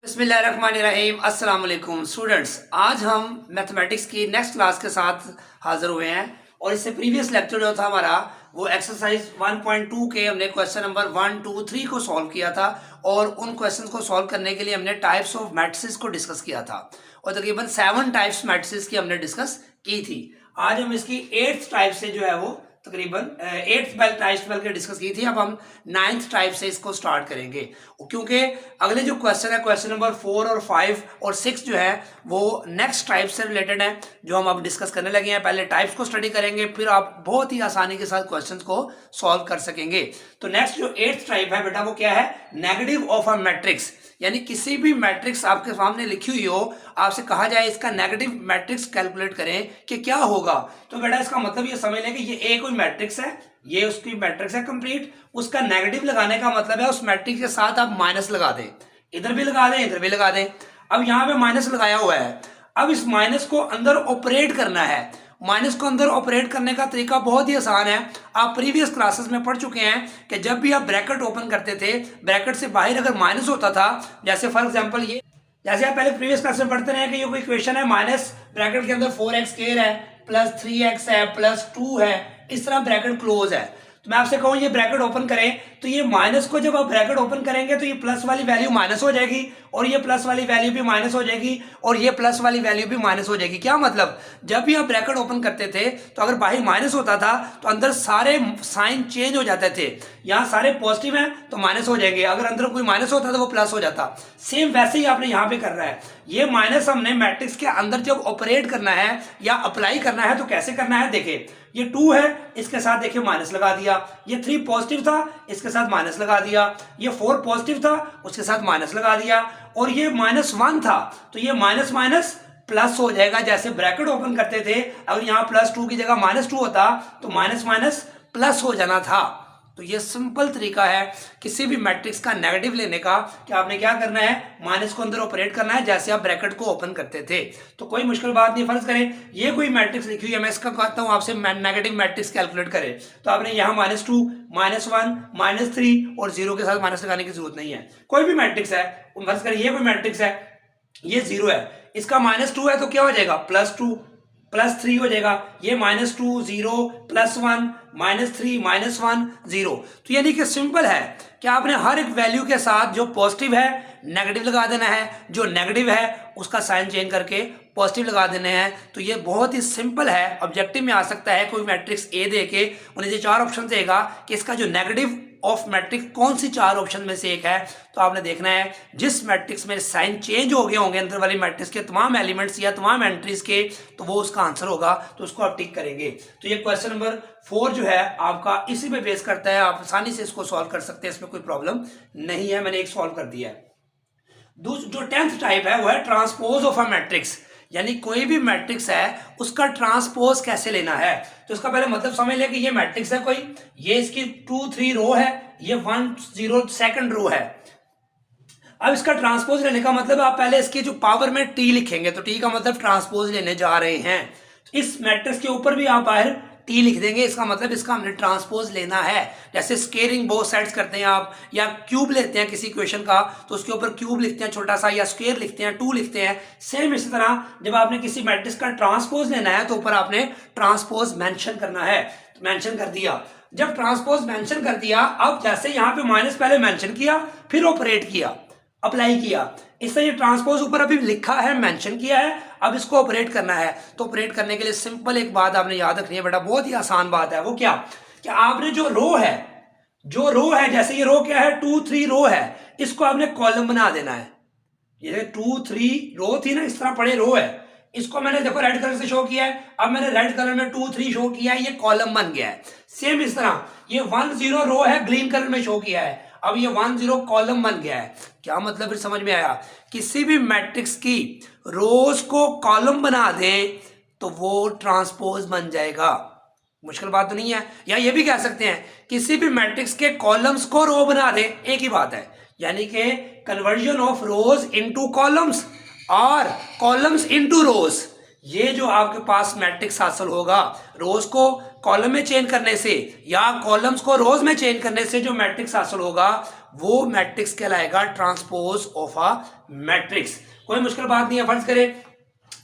बिस्मिल्लाहिर्रहमानिर्रहीम। अस्सलाम वालेकुम स्टूडेंट्स, आज हम मैथमेटिक्स की नेक्स्ट क्लास के साथ हाजिर हुए हैं और इससे प्रीवियस लेक्चर जो था हमारा वो एक्सरसाइज 1.2 के हमने क्वेश्चन नंबर 1, 2, 3 को सॉल्व किया था और उन क्वेश्चंस को सॉल्व करने के लिए हमने टाइप्स ऑफ मैट्रिसेस को डिस्कस किया था और तकरीबन 7 टाइप्स मैट्रिसेस की हमने डिस्कस की थी। आज हम इसकी 8th टाइप से जो है वो तकरीबन 8th टाइप के डिस्कस की थी। अब हम 9th टाइप से इसको स्टार्ट करेंगे क्योंकि अगले जो क्वेश्चन है क्वेश्चन नंबर 4 और 5 और 6 जो है वो नेक्स्ट टाइप से रिलेटेड है जो हम अब डिस्कस करने लगे हैं। पहले टाइप्स को स्टडी करेंगे फिर आप बहुत ही आसानी के साथ क्वेश्चंस को सॉल्व कर सकेंगे। तो नेक्स्ट जो 8th टाइप है बेटा वो क्या है? नेगेटिव ऑफ अ मैट्रिक्स, यानी किसी भी मैट्रिक्स आपके सामने लिखी हुई हो, आपसे कहा जाए इसका नेगेटिव मैट्रिक्स कैलकुलेट करें कि क्या होगा, तो बेटा इसका मतलब ये समझ लें कि ये एक कोई मैट्रिक्स है, ये उसकी मैट्रिक्स है कंप्लीट, उसका नेगेटिव लगाने का मतलब है उस मैट्रिक्स के साथ आप माइनस लगा दें, इधर भी लगा दें इधर भी लगा दें। अब यहां पे माइनस लगाया हुआ है, अब इस माइनस को अंदर ऑपरेट करना है। माइनस को अंदर ऑपरेट करने का तरीका बहुत ही आसान है, आप प्रीवियस क्लासेस में पढ़ चुके हैं कि जब भी आप ब्रैकेट ओपन करते थे, ब्रैकेट से बाहर अगर माइनस होता था, जैसे फॉर एग्जांपल ये, जैसे आप पहले प्रीवियस क्लास में पढ़ते रहे कि ये कोई इक्वेशन है, माइनस ब्रैकेट के अंदर 4x स्क्वायर है प्लस 3x है प्लस 2 है, इस तरह ब्रैकेट क्लोज है। तो मैं आपसे कहूं ये ब्रैकेट ओपन करें तो ये माइनस को जब आप ब्रैकेट ओपन करेंगे तो ये प्लस वाली वैल्यू माइनस हो जाएगी और ये प्लस वाली वैल्यू भी माइनस हो जाएगी और ये प्लस वाली वैल्यू भी माइनस हो जाएगी। क्या मतलब? जब भी आप ब्रैकेट ओपन करते थे तो अगर बाहर माइनस होता था तो अंदर सारे साइन चेंज हो जाते थे, यहाँ सारे पॉजिटिव हैं तो माइनस हो जाएंगे, अगर अंदर कोई माइनस होता तो वो प्लस हो जाता। सेम वैसे ही आपने यहाँ पे करना है, ये माइनस हमने मैट्रिक्स के अंदर जब ऑपरेट करना है या अप्लाई करना है तो कैसे करना है, देखिए ये 2 है इसके साथ देखिए माइनस लगा दिया, ये 3 पॉजिटिव था इसके साथ माइनस लगा दिया, ये 4 पॉजिटिव था उसके साथ माइनस लगा दिया और ये -1 था तो ये माइनस माइनस प्लस हो जाएगा। जैसे ब्रैकेट ओपन करते थे अगर यहाँ +2 की जगह -2 होता तो माइनस माइनस प्लस हो जाना था। तो ये सिंपल तरीका है किसी भी मैट्रिक्स का नेगेटिव लेने का कि आपने क्या करना है, माइनस को अंदर ऑपरेट करना है जैसे आप ब्रैकेट को ओपन करते थे। तो कोई मुश्किल बात नहीं। फर्ज करें ये कोई मैट्रिक्स लिखी हुई है, मैं इसका कहता हूं आपसे नेगेटिव मैट्रिक्स कैलकुलेट करें, तो आपने यहाँ -2 -1 -3 और 0 के साथ माइनस लगाने की जरूरत नहीं है। कोई भी मैट्रिक्स है, फर्ज करें ये कोई मैट्रिक्स है, ये 0 है, इसका -2 है तो क्या हो जाएगा +2 +3 हो जाएगा, ये -2 0 +1 -3 -1 0। तो यानी कि सिंपल है कि आपने हर एक वैल्यू के साथ जो पॉजिटिव है नेगेटिव लगा देना है, जो नेगेटिव है उसका साइन चेंज करके पॉजिटिव लगा देने हैं। तो ये बहुत ही सिंपल है, ऑब्जेक्टिव में आ सकता है कोई मैट्रिक्स ए दे के उन्हें जो 4 ऑप्शन देगा कि इसका जो नेगेटिव ऑफ मैट्रिक्स कौन सी 4 ऑप्शन में से एक है, तो आपने देखना है जिस मैट्रिक्स में साइन चेंज हो गए होंगे अंदर वाली मैट्रिक्स के तमाम एलिमेंट्स या तमाम एंट्रीज के, तो वो उसका आंसर होगा, तो उसको आप टिक करेंगे। तो ये क्वेश्चन नंबर 4 जो है आपका इसी पे बेस करता है, आप आसानी से इसको सॉल्व कर सकते हैं, इसमें कोई प्रॉब्लम नहीं है। मैंने एक सॉल्व कर दिया है। जो 10th टाइप है वो है ट्रांसपोज ऑफ अ मैट्रिक्स, यानी कोई भी मैट्रिक्स है उसका ट्रांसपोज कैसे लेना है। तो इसका पहले मतलब समझ लें कि ये मैट्रिक्स है कोई, ये इसकी 2 3 रो है, ये 1 0 सेकंड रो है। अब इसका ट्रांसपोज लेने का मतलब आप पहले इसकी जो पावर में टी लिखेंगे, तो टी का मतलब ट्रांसपोज लेने जा रहे हैं। इस मैट्रिक्स के ऊपर भी आप बाहर टी लिख देंगे, इसका मतलब इसका हमने ट्रांसपोज लेना है। जैसे स्क्वेयरिंग बोथ साइड्स करते हैं आप, या क्यूब लेते हैं किसी इक्वेशन का तो उसके ऊपर क्यूब लिखते हैं छोटा सा, या स्क्वेयर लिखते हैं 2 लिखते हैं। सेम इसी तरह जब आपने किसी मैट्रिक्स का ट्रांसपोज लेना है तो ऊपर आपने ट्रांसपोज मेंशन करना है, मेंशन कर दिया। जब ट्रांसपोज मेंशन कर दिया, अब जैसे यहाँ पे माइनस पहले मेंशन किया फिर ऑपरेट किया, अप्लाई किया, इससे ये ट्रांसपोज ऊपर अभी लिखा है मेंशन किया है, अब इसको ऑपरेट करना है। तो ऑपरेट करने के लिए सिंपल एक बात आपने याद रखनी है बेटा, बहुत ही आसान बात है। वो क्या कि आपने जो रो है जैसे ये रो क्या है 2 3 रो है, इसको आपने कॉलम बना देना है। ये 2 3 रो थी ना, इस तरह पड़े रो है, इसको मैंने देखो रेड कलर से शो किया है, अब मैंने रेड कलर में 2 3 शो किया है, ये कॉलम बन गया है। सेम इस तरह ये 1 0 रो है, ग्रीन कलर में शो किया है, अब ये 1 0 कॉलम बन गया है। क्या मतलब फिर समझ में आया? किसी भी मैट्रिक्स की रोज को कॉलम बना दें तो वो ट्रांसपोज बन जाएगा, मुश्किल बात तो नहीं है। या ये भी कह सकते हैं किसी भी मैट्रिक्स के कॉलम्स को रो बना दें, एक ही बात है, यानी कि conversion of rose into columns और कॉलम्स इनटू रोज। ये जो आपके पास मैट्रिक्स हासिल होगा, रोज को कॉलम में चेंज करने से या कॉलम्स को रोज में चेंज करने से जो मैट्रिक्स हासिल होगा वो मैट्रिक्स कहलाएगा ट्रांसपोज ऑफ अ मैट्रिक्स। कोई मुश्किल बात नहीं है। फर्ज करें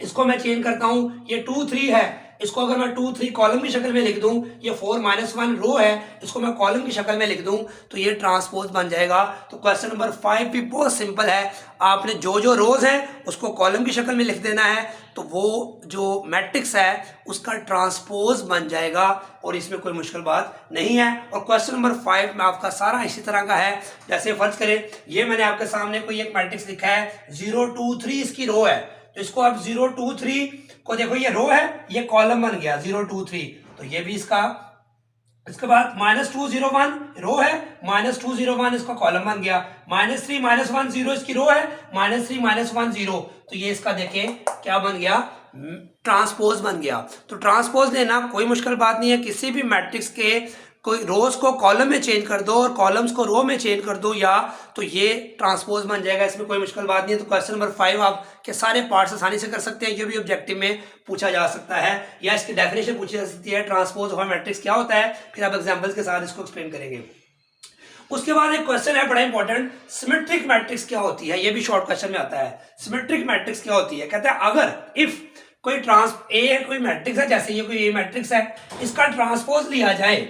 इसको मैं चेंज करता हूं, ये 2 3 है, इसको अगर मैं 2 3 कॉलम की शक्ल में लिख दूं, ये 4 -1 रो है, इसको मैं कॉलम की शक्ल में लिख दूं तो ये ट्रांसपोज बन जाएगा। तो क्वेश्चन नंबर 5 भी बहुत सिंपल है। आपने जो जो रोज हैं उसको कॉलम की शक्ल में लिख देना है, तो वो जो मैट्रिक्स है उसका ट्रांसपोज बन जाएगा और इसमें कोई मुश्किल बात नहीं है। और क्वेश्चन नंबर 5 में आपका सारा इसी तरह का है। जैसे फर्ज करें ये मैंने आपके सामने कोई एक मैट्रिक्स लिखा है, 0 2 3 इसकी रो है, तो इसको आप 0 2 3 को देखो, ये रो है, ये कॉलम बन गया 0 2 3, तो ये भी इसका। इसके बाद -2 0 1 रो है, -2 0 1 इसका कॉलम बन गया, -3 -1 0 इसकी रो है, -3 -1 0, तो ये इसका देखें क्या बन गया, ट्रांसपोज बन गया। तो ट्रांसपोज लेना कोई मुश्किल बात नहीं है। किसी भी मैट्रिक्स के कोई रोज को कॉलम में चेंज कर दो और कॉलम्स को रो में चेंज कर दो या तो ये ट्रांसपोज बन जाएगा, इसमें कोई मुश्किल बात नहीं है। तो क्वेश्चन नंबर 5 आप के सारे पार्ट्स आसानी से कर सकते हैं। ये भी ऑब्जेक्टिव में पूछा जा सकता है या इसकी डेफिनेशन पूछी जा सकती है, ट्रांसपोज ऑफ मैट्रिक्स क्या होता है, फिर आप एग्जांपल्स के साथ इसको एक्सप्लेन करेंगे। उसके बाद एक क्वेश्चन है बड़ा इंपॉर्टेंट, सिमेट्रिक मैट्रिक्स क्या होती है, ये भी शॉर्ट क्वेश्चन में आता है। सिमेट्रिक मैट्रिक्स क्या होती है, कहते हैं अगर इफ कोई कोई मैट्रिक्स है, जैसे ये कोई ए मैट्रिक्स है, इसका ट्रांसपोज लिया जाए,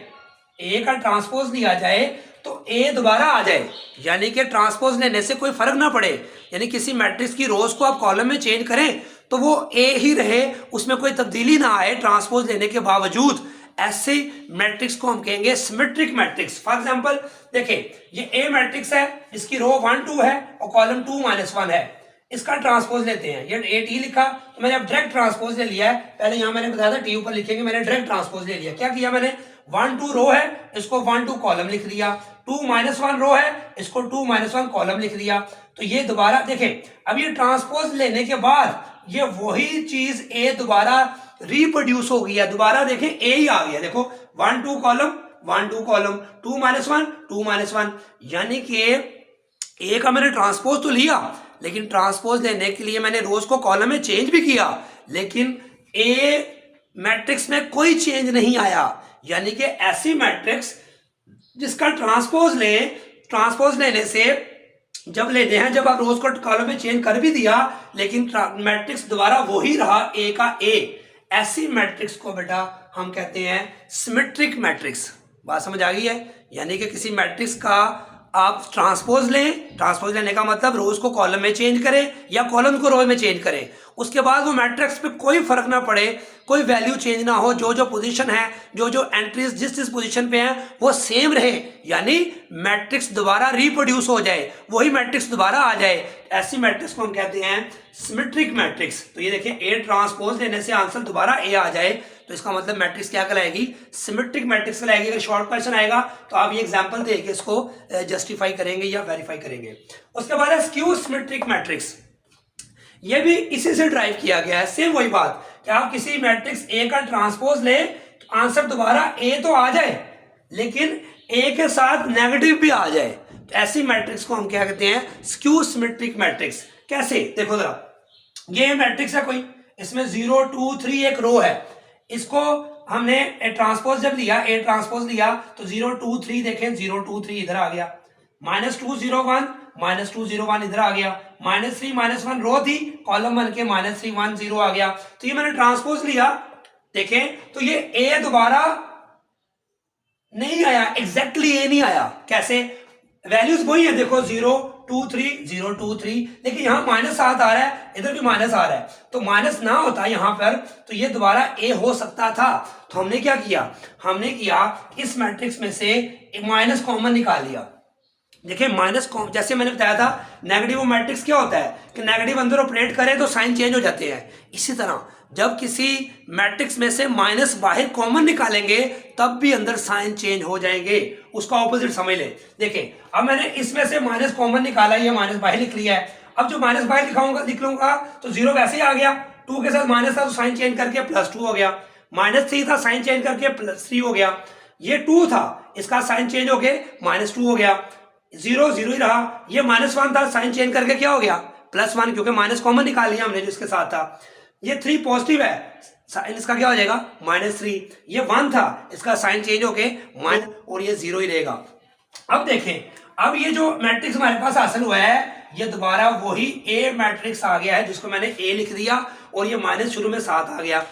ए का ट्रांसपोज लिया जाए तो ए दोबारा आ जाए, यानी कि ट्रांसपोज लेने से कोई फर्क ना पड़े, यानी किसी मैट्रिक्स की रोज को आप कॉलम में चेंज करें तो वो ए ही रहे, उसमें कोई तब्दीली ना आए ट्रांसपोज लेने के बावजूद, ऐसे मैट्रिक्स को हम कहेंगे सिमेट्रिक मैट्रिक्स। फॉर एग्जांपल देखिए ये ए मैट्रिक्स है, इसकी रो 1 2 है और कॉलम 2 -1 है, इसका ट्रांसपोज लेते हैं। ये ए टी लिखा तो मैंने अब डायरेक्ट ट्रांसपोज ले लिया है, पहले यहां मैंने बताया था टी ऊपर लिखेंगे, मैंने डायरेक्ट ट्रांसपोज ले लिया। क्या किया मैंने, 1 2 रो है, इसको 1 2 कॉलम लिख दिया, 2 -1 रो है, इसको 2 -1 कॉलम लिख दिया। तो ये दोबारा देखें, अब ये ट्रांसपोज लेने के बाद ये वही चीज ए दोबारा रिप्रोड्यूस हो गया, दोबारा देखें ए ही आ गया, देखो 1 2 कॉलम 1 2 कॉलम, 2 -1 2 -1, यानी कि ए का मैंने ट्रांसपोज तो लिया, लेकिन ट्रांसपोज लेने के लिए मैंने रोज को कॉलम में चेंज भी किया, लेकिन ए मैट्रिक्स में कोई चेंज नहीं आया। यानी कि ऐसी मैट्रिक्स जिसका ट्रांसपोज लेने से जब लेते हैं, जब आप रोज को कॉलम में चेंज कर भी दिया लेकिन मैट्रिक्स दोबारा वही रहा ए का ए, ऐसी मैट्रिक्स को बेटा हम कहते हैं सिमेट्रिक मैट्रिक्स। बात समझ आ गई है? यानी कि किसी मैट्रिक्स का आप ट्रांसपोज लें, ट्रांसपोज लेने का मतलब रोज को कॉलम में चेंज करें या कॉलम को रो में चेंज करें, उसके बाद वो मैट्रिक्स पे कोई फर्क ना पड़े, कोई वैल्यू चेंज ना हो, जो जो पोजीशन है, जो जो एंट्रीज जिस पोजीशन पे हैं वो सेम रहे, यानी मैट्रिक्स दोबारा रिप्रोड्यूस हो जाए, वही मैट्रिक्स दोबारा आ जाए, ऐसी मैट्रिक्स को हम कहते हैं सिमेट्रिक मैट्रिक्स। तो ये देखिए ए ट्रांसपोज लेने से आंसर दोबारा ए आ जाए तो इसका मतलब मैट्रिक्स क्या कहलाएगी, सिमेट्रिक मैट्रिक्स कहलाएगी। अगर शॉर्ट क्वेश्चन आएगा तो आप ये एग्जांपल देके इसको जस्टिफाई करेंगे या वेरीफाई करेंगे। उसके बाद है स्क्यू सिमेट्रिक मैट्रिक्स, ये भी इसी से ड्राइव किया गया है, सेम वही बात कि आप किसी मैट्रिक्स ए का ट्रांसपोज ले तो आंसर दोबारा ए तो आ जाए लेकिन ए के साथ नेगेटिव भी आ जाए, तो ऐसी मैट्रिक्स को हम क्या कहते हैं, स्क्यू सिमेट्रिक मैट्रिक्स। कैसे, देखो जरा, ये मैट्रिक्स है कोई, इसमें 0 2 3 एक रो है, इसको हमने ए ट्रांसपोज जब लिया, ए ट्रांसपोज लिया तो 0 2 3 देखें, 0 2 3 इधर आ गया, -2 0 1 -2 0 1 इधर आ गया, -3 -1 रो थी, कॉलम बन के -3 1 0 आ गया। तो ये मैंने ट्रांसपोज लिया, देखें तो ये ए दोबारा नहीं आया, एग्जैक्टली ए नहीं आया। कैसे, वैल्यूज वही है, देखो 0 2 3 0 2 3, लेकिन यहाँ -7 आ रहा है, इधर भी माइनस आ रहा है, तो माइनस ना होता यहाँ पर तो ये दोबारा ए हो सकता था। तो हमने क्या किया, हमने किया इस मैट्रिक्स में से माइनस कॉमन निकाल लिया। देखिए माइनस, जैसे मैंने बताया था नेगेटिव मैट्रिक्स क्या होता है कि नेगेटिव अंदर ऑपरेट करे तो साइन चेंज हो जाते हैं, इसी तरह जब किसी मैट्रिक्स में से माइनस बाहर कॉमन निकालेंगे तब भी अंदर साइन चेंज हो जाएंगे, उसका ऑपोजिट समझ ले। देखिए अब मैंने इसमें से माइनस कॉमन निकाला, ये माइनस बाहर लिख लिया है, अब जो माइनस बाहर लिख लूंगा तो 0 वैसे ही आ गया, 2 के साथ माइनस था तो साइन चेंज करके +2 हो गया, -3 था साइन चेंज करके +3 हो गया, ये 2 था इसका साइन चेंज हो गया -2 हो गया, 0 0 ही रहा, ये -1 था साइन चेंज करके क्या हो गया +1, क्योंकि माइनस कॉमन निकाल लिया हमने जो इसके साथ था। ये 3 पॉजिटिव है, साइन इसका क्या हो जाएगा -3, ये 1 था इसका साइन चेंज हो गए माइनस, और ये 0 ही रहेगा। अब देखें अब ये जो मैट्रिक्स हमारे पास हासिल हुआ है ये दोबारा वही ए मैट्रिक्स आ गया है जिसको मैंने ए लिख दिया और ये माइनस शुरू में 7 आ गया,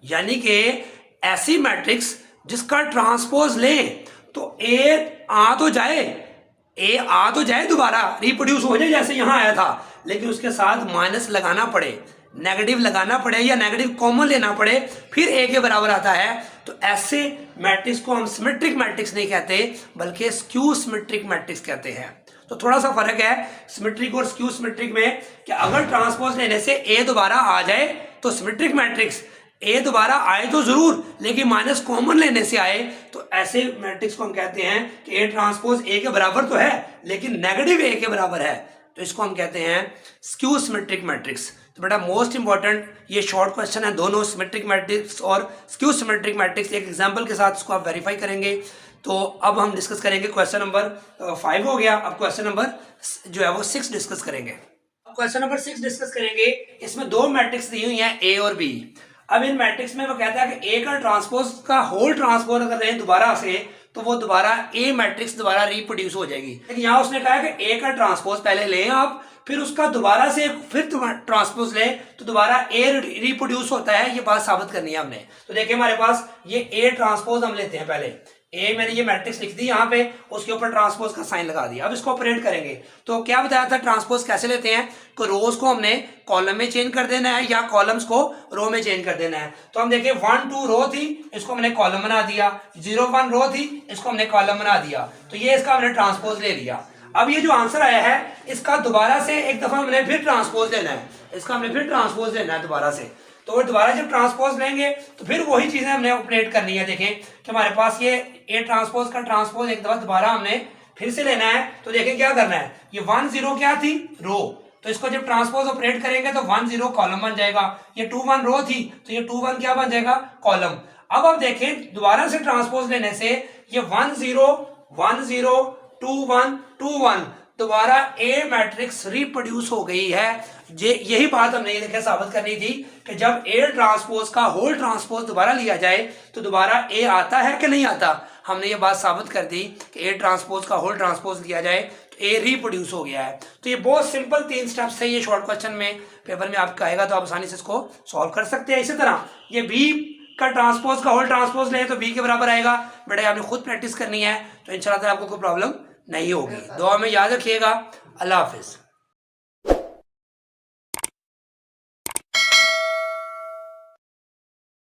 यानी कि ऐसी मैट्रिक्स जिसका ट्रांसपोज लें तो ए आ तो जाए दोबारा रिप्रोड्यूस हो जाए जैसे यहां आया था, लेकिन उसके साथ माइनस लगाना पड़े, नेगेटिव लगाना पड़े या नेगेटिव कॉमन लेना पड़े, फिर ए के बराबर आता है। तो ऐसे मैट्रिक्स को हम सिमेट्रिक मैट्रिक्स नहीं कहते बल्कि स्क्यू सिमेट्रिक मैट्रिक्स कहते हैं। तो थोड़ा सा फर्क है सिमेट्रिक और स्क्यू सिमेट्रिक में कि अगर ट्रांसपोज लेने से ए दोबारा आ जाए तो सिमेट्रिक मैट्रिक्स, ए दोबारा आए तो जरूर लेकिन माइनस कॉमन लेने से आए तो ऐसे मैट्रिक्स को हम कहते हैं कि ए ट्रांसपोज ए के बराबर तो है लेकिन नेगेटिव ए के बराबर है, तो इसको हम कहते हैं स्क्यू सिमेट्रिक मैट्रिक्स। तो बेटा मोस्ट इंपॉर्टेंट ये शॉर्ट क्वेश्चन है, दोनों सिमेट्रिक मैट्रिक्स और स्क्यू सिमेट्रिक मैट्रिक्स एक एग्जांपल के साथ इसको आप वेरीफाई करेंगे। तो अब हम डिस्कस करेंगे क्वेश्चन नंबर 5 हो गया, अब क्वेश्चन नंबर जो है वो 6 डिस्कस करेंगे। अब क्वेश्चन नंबर 6 डिस्कस करेंगे, इसमें दो मैट्रिक्स दी हुई हैं ए और बी। अब इन मैट्रिक्स में वो कहता है कि ए का ट्रांसपोज का होल ट्रांसपोज अगर लें दोबारा से तो वो दोबारा ए मैट्रिक्स दोबारा रिप्रोड्यूस हो जाएगी, लेकिन यहाँ उसने कहा कि ए का ट्रांसपोज पहले लें आप, फिर उसका दोबारा से फिर ट्रांसपोज लें तो दोबारा ए रिप्रोड्यूस होता है, ये बात साबित करनी है हमने। तो देखिए हमारे पास ये ए ट्रांसपोज हम लेते हैं, पहले ए मैंने ये मैट्रिक्स लिख दी यहाँ पे, उसके ऊपर ट्रांसपोज का साइन लगा दिया। अब इसको ऑपरेट करेंगे तो क्या बताया था ट्रांसपोज कैसे लेते हैं कि रोज को हमने कॉलम में चेंज कर देना है या कॉलम्स को रो में चेंज कर देना है। तो हम देखिए 1 2 रो थी, इसको हमने कॉलम बना दिया, 0 1 रो थी, इसको हमने कॉलम बना दिया, तो ये इसका हमने ट्रांसपोज ले लिया। अब ये जो आंसर आया है इसका दोबारा से एक दफा हमने फिर ट्रांसपोज लेना है, इसका हमने फिर ट्रांसपोज लेना है दोबारा से। तो दोबारा जब ट्रांसपोज लेंगे तो फिर वही चीजें हमने ऑपरेट करनी है। देखें कि हमारे पास ये ए ट्रांसपोज का ट्रांसपोज एक दफा दोबारा हमने फिर से लेना है, तो देखें क्या करना है, ये 1 0 क्या थी, रो, तो इसको जब ट्रांसपोज ऑपरेट करेंगे तो 1 0 कॉलम बन जाएगा, ये 2 1 रो थी तो ये 2 1 क्या बन जाएगा, कॉलम। अब आप देखें दोबारा से ट्रांसपोज लेने से ये 1 0 1 0 2 1 2 1 दोबारा ए मैट्रिक्स रिप्रोड्यूस हो गई है। यही बात हमने ये साबित करनी थी कि जब ए ट्रांसपोज का होल ट्रांसपोज दोबारा लिया जाए तो दोबारा ए आता है कि नहीं आता। हमने ये बात साबित कर दी कि ए ट्रांसपोज का होल ट्रांसपोज लिया जाए तो ए रिप्रोड्यूस हो गया है। तो ये बहुत सिंपल 3 स्टेप्स है, ये शॉर्ट क्वेश्चन में पेपर में आपका आएगा तो आप आसानी से इसको सॉल्व कर सकते हैं। इसी तरह ये बी का ट्रांसपोज का होल ट्रांसपोज ले तो बी के बराबर आएगा, बेटा आपने खुद प्रैक्टिस करनी है तो इंशाल्लाह आपको कोई प्रॉब्लम नहीं होगी। दुआ में याद रखिएगा। अल्लाह हाफिज।